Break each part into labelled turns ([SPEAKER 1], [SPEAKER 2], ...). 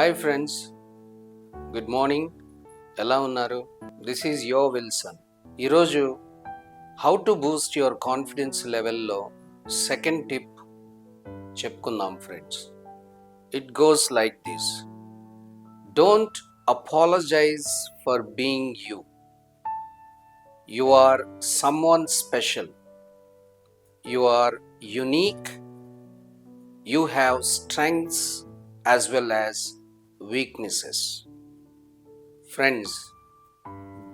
[SPEAKER 1] Hi friends, good morning. ఎలా ఉన్నారు? This is your Wilson. ఈరోజు how to boost your confidence లెవెల్లో second tip చెప్పుకుందాం friends. It goes like this: don't apologise for being you. You are someone special. You are unique. You have strengths as well as weaknesses. Friends,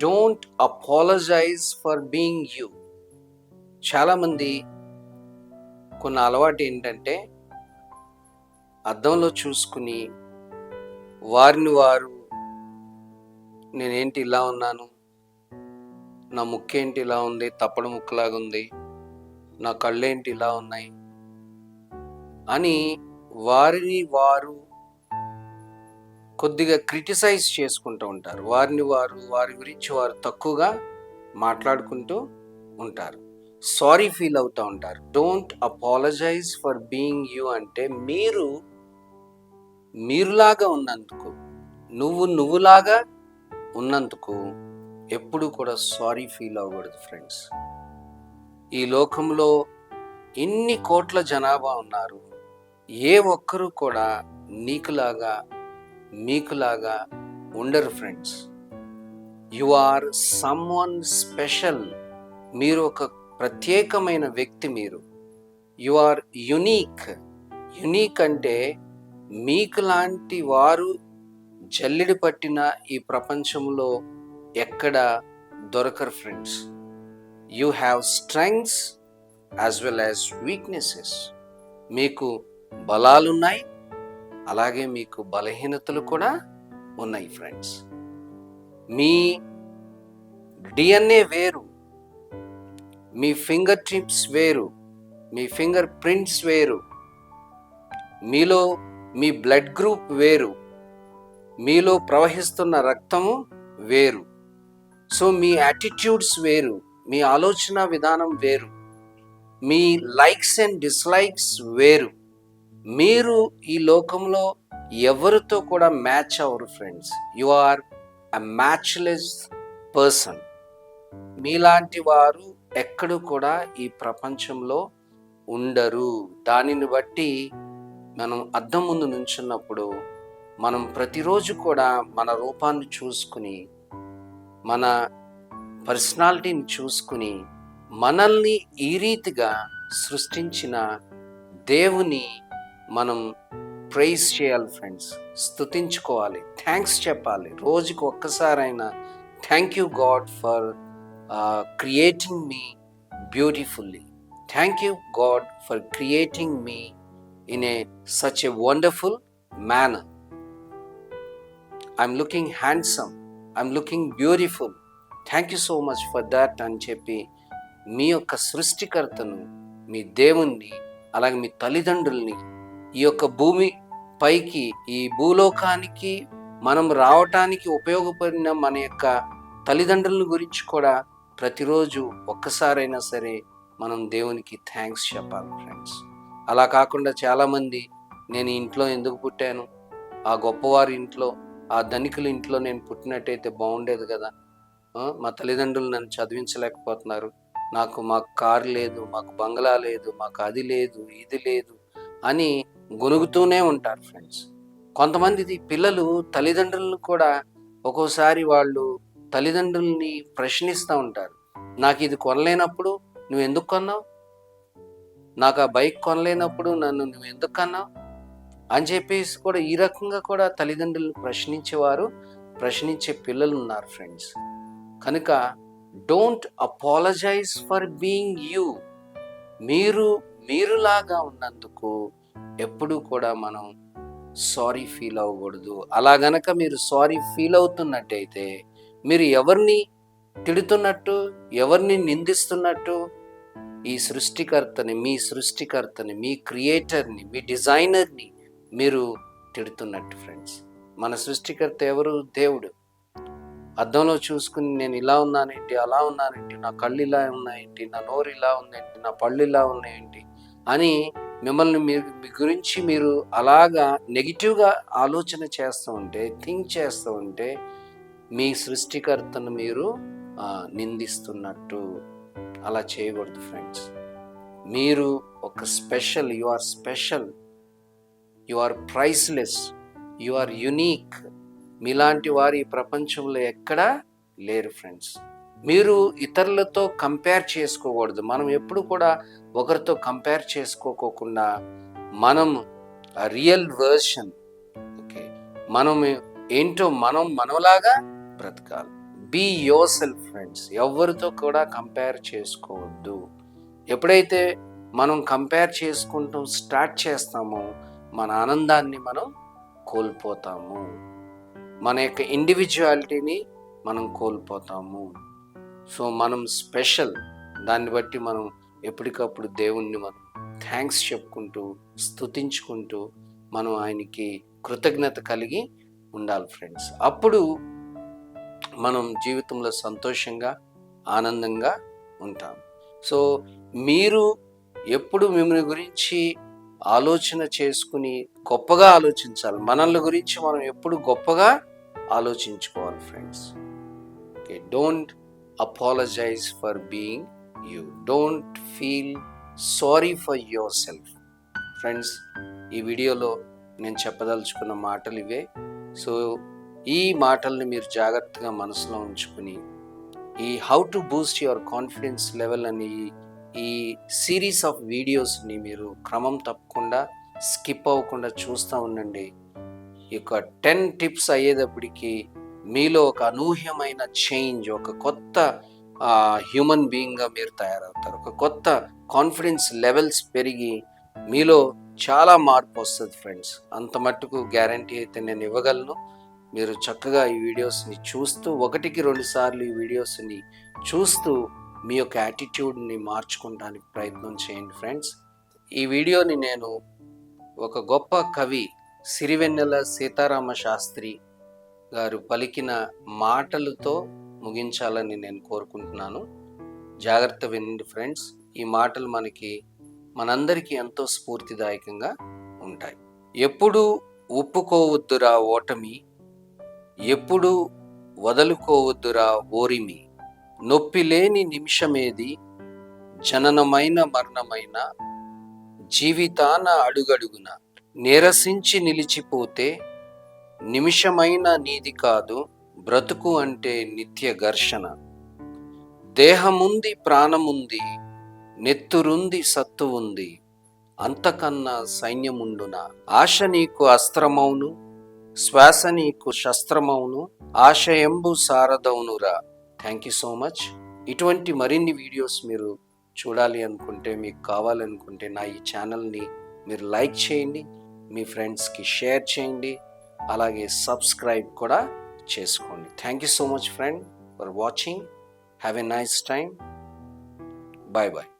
[SPEAKER 1] don't apologize for being you. చాలామంది కొన్ని అలవాటు ఏంటంటే అద్దంలో చూసుకుని వారిని వారు నేనేంటి ఇలా ఉన్నాను, నా ముక్కేంటి ఇలా ఉంది, తప్పడు ముక్కులాగా ఉంది, నా కళ్ళేంటి ఇలా ఉన్నాయి అని వారిని వారు కొద్దిగా క్రిటిసైజ్ చేసుకుంటూ ఉంటారు. వారి గురించి వారు తక్కువగా మాట్లాడుకుంటూ ఉంటారు. సారీ ఫీల్ అవుతూ ఉంటారు. Don't apologise for being you అంటే మీరులాగా ఉన్నందుకు, నువ్వులాగా ఉన్నందుకు ఎప్పుడు కూడా సారీ ఫీల్ అవ్వకూడదు ఫ్రెండ్స్. ఈ లోకంలో ఇన్ని కోట్ల జనాభా ఉన్నారు, ఏ ఒక్కరూ కూడా మీకులాగా ఉండరు friends. You are someone special. మీరు ఒక ప్రత్యేకమైన వ్యక్తి. You are unique. యునీక్ అంటే మీకు లాంటి వారు జల్లెడి పట్టిన ఈ ప్రపంచంలో ఎక్కడ దొరకరు friends. You have strengths as well as weaknesses. మీకు బలాలున్నాయి, అలాగే మీకు బలహీనతలు కూడా ఉన్నాయి ఫ్రెండ్స్. మీ డిఎన్ఏ వేరు, మీ ఫింగర్ టిప్స్ వేరు, మీ ఫింగర్ ప్రింట్స్ వేరు, మీలో మీ బ్లడ్ గ్రూప్ వేరు, మీలో ప్రవహిస్తున్న రక్తము వేరు. సో మీ యాటిట్యూడ్స్ వేరు, మీ ఆలోచన విధానం వేరు, మీ లైక్స్ అండ్ డిస్లైక్స్ వేరు. మీరు ఈ లోకంలో ఎవరితో కూడా మ్యాచ్ అవ్వరు friends. You are a matchless person. మీలాంటి వారు ఎక్కడు కూడా ఈ ప్రపంచంలో ఉండరు. దానిని బట్టి మనం అద్దం ముందు నుంచున్నప్పుడు మనం ప్రతిరోజు కూడా మన రూపాన్ని చూసుకుని, మన పర్సనాలిటీని చూసుకుని, మనల్ని ఈ రీతిగా సృష్టించిన దేవుని మనం ప్రైజ్ చేయాలి ఫ్రెండ్స్. స్తుతించుకోవాలి, థ్యాంక్స్ చెప్పాలి. రోజుకి ఒక్కసారైనా thank you God for creating me beautifully. Thank you God for creating me in such a wonderful manner. I'm looking handsome, I'm looking beautiful. Thank you so much for that అని చెప్పి మీ యొక్క సృష్టికర్తను, మీ దేవుణ్ణి, అలాగే మీ తల్లిదండ్రుల్ని, ఈ యొక్క భూమి పైకి, ఈ భూలోకానికి మనం రావటానికి ఉపయోగపడిన మన యొక్క తల్లిదండ్రుల గురించి కూడా ప్రతిరోజు ఒక్కసారైనా సరే మనం దేవునికి థ్యాంక్స్ చెప్పాలి ఫ్రెండ్స్. అలా కాకుండా చాలామంది నేను ఇంట్లో ఎందుకు పుట్టాను, ఆ గొప్పవారి ఇంట్లో, ఆ ధనికుల ఇంట్లో నేను పుట్టినట్టయితే బాగుండేది కదా, మా తల్లిదండ్రులు నన్ను చదివించలేకపోతున్నారు, మాకు కారు లేదు, మాకు బంగ్లా లేదు, మాకు అది లేదు, ఇది లేదు అని గొనుగుతూనే ఉంటారు ఫ్రెండ్స్. కొంతమంది పిల్లలు తల్లిదండ్రులను కూడా ఒక్కోసారి వాళ్ళు తల్లిదండ్రుల్ని ప్రశ్నిస్తూ ఉంటారు. నాకు ఇది కొనలేనప్పుడు నువ్వు ఎందుకు కొన్నావు, నాకు ఆ బైక్ కొనలేనప్పుడు నువ్వు ఎందుకు కొన్నావు అని చెప్పేసి కూడా ఈ రకంగా కూడా తల్లిదండ్రులను ప్రశ్నించే పిల్లలు ఉన్నారు ఫ్రెండ్స్. కనుక don't apologise for being you. మీరులాగా ఉన్నందుకు ఎప్పుడు కూడా మనం సారీ ఫీల్ అవ్వకూడదు. అలా గనక మీరు సారీ ఫీల్ అవుతున్నట్టయితే మీరు ఎవరిని తిడుతున్నట్టు, ఎవరిని నిందిస్తున్నట్టు? ఈ మీ సృష్టికర్తని, మీ క్రియేటర్ని, మీ డిజైనర్ని మీరు తిడుతున్నట్టు ఫ్రెండ్స్. మన సృష్టికర్త ఎవరు? దేవుడు. అద్దంలో చూసుకుని నేను ఇలా ఉన్నానేంటి, అలా ఉన్నానేంటి, నా కళ్ళు ఇలా ఉన్నాయేంటి, నా నోరు ఇలా ఉందేంటి, నా పళ్ళు ఇలా ఉన్నాయేంటి అని మిమ్మల్ని మీ గురించి మీరు అలాగా నెగిటివ్గా ఆలోచన చేస్తూ ఉంటే, థింక్ చేస్తూ ఉంటే, మీ సృష్టికర్తను మీరు నిందిస్తున్నట్టు. అలా చేయకూడదు ఫ్రెండ్స్. మీరు ఒక special, you are special, you are priceless, you are unique. మీలాంటి వారు ఈ ప్రపంచంలో ఎక్కడా లేరు ఫ్రెండ్స్. మీరు ఇతరులతో కంపేర్ చేసుకోకూడదు. మనం ఎప్పుడు కూడా ఒకరితో కంపేర్ చేసుకోకుండా మనం రియల్ వర్షన్, ఓకే, మనం ఏంటో మనలాగా బ్రతకాలి. Be yourself friends. ఎవరితో కూడా కంపేర్ చేసుకోవద్దు. ఎప్పుడైతే మనం కంపేర్ చేసుకుంటాం స్టార్ట్ చేస్తామో మన ఆనందాన్ని మనం కోల్పోతాము, మన యొక్క ఇండివిజువాలిటీని మనం కోల్పోతాము. సో మనం స్పెషల్. దాన్ని బట్టి మనం ఎప్పటికప్పుడు దేవుణ్ణి మనం థ్యాంక్స్ చెప్పుకుంటూ స్తుతించుకుంటూ మనం ఆయనకి కృతజ్ఞత కలిగి ఉండాలి ఫ్రెండ్స్. అప్పుడు మనం జీవితంలో సంతోషంగా ఆనందంగా ఉంటాం. సో మీరు ఎప్పుడు మిమ్మల్ని గురించి ఆలోచన చేసుకుని గొప్పగా ఆలోచించాలి. మనల్ని గురించి మనం ఎప్పుడు గొప్పగా ఆలోచించుకోవాలి friends. Okay, don't apologize for being you. Don't feel sorry for yourself. Friends, ఈ వీడియోలో నేను చెప్పదలుచుకున్న మాటలు ఇవే. సో ఈ మాటల్ని మీరు జాగ్రత్తగా మనసులో ఉంచుకుని ఈ how to boost your confidence level అని ఈ సిరీస్ ఆఫ్ వీడియోస్ని మీరు క్రమం తప్పకుండా స్కిప్ అవ్వకుండా చూస్తూ ఉండండి. ఈ యొక్క 10 టిప్స్ అయ్యేటప్పటికి మీలో ఒక అనూహ్యమైన చేంజ్, ఒక కొత్త హ్యూమన్ బీయింగ్గా మీరు తయారవుతారు. ఒక కొత్త కాన్ఫిడెన్స్ లెవెల్స్ పెరిగి మీలో చాలా మార్పు వస్తుంది ఫ్రెండ్స్. అంత మట్టుకు గ్యారంటీ అయితే నేను ఇవ్వగలను. మీరు చక్కగా ఈ వీడియోస్ని చూస్తూ 1-2 సార్లు ఈ వీడియోస్ని చూస్తూ మీ యొక్క యాటిట్యూడ్ని మార్చుకోవడానికి ప్రయత్నం చేయండి ఫ్రెండ్స్. ఈ వీడియోని నేను ఒక గొప్ప కవి సిరివెన్నెల సీతారామ శాస్త్రి గారు పలికిన మాటలతో ముగించాలని నేను కోరుకుంటున్నాను. జాగ్రత్త వినండి ఫ్రెండ్స్. ఈ మాటలు మనందరికీ ఎంతో స్ఫూర్తిదాయకంగా ఉంటాయి. ఎప్పుడు ఒప్పుకోవద్దురా ఓటమి, ఎప్పుడు వదులుకోవద్దురా ఓరిమి, నొప్పి లేని నిమిషమేది, జననమైన మరణమైన జీవితాన అడుగడుగున, నీరసించి నిలిచిపోతే నిమిషమైన నీది కాదు, బ్రతుకు అంటే నిత్య ఘర్షణ. దేహముంది ప్రాణముంది, నెత్తురుంది సత్తు ఉంది, అంతకన్నా సైన్యముండున. ఆశ నీకు అస్త్రమౌను, శ్వాస నీకు శస్త్రమౌను, ఆశయంబు సారదౌనురా. Thank you so much. ఇటువంటి మరిన్ని వీడియోస్ మీరు చూడాలి అనుకుంటే, మీకు కావాలనుకుంటే నా ఈ ఛానల్ని మీరు లైక్ చేయండి, మీ ఫ్రెండ్స్కి షేర్ చేయండి, అలాగే సబ్స్క్రైబ్ కూడా చేసుకోండి. Thank you so much friend for watching. Have a nice time. Bye bye.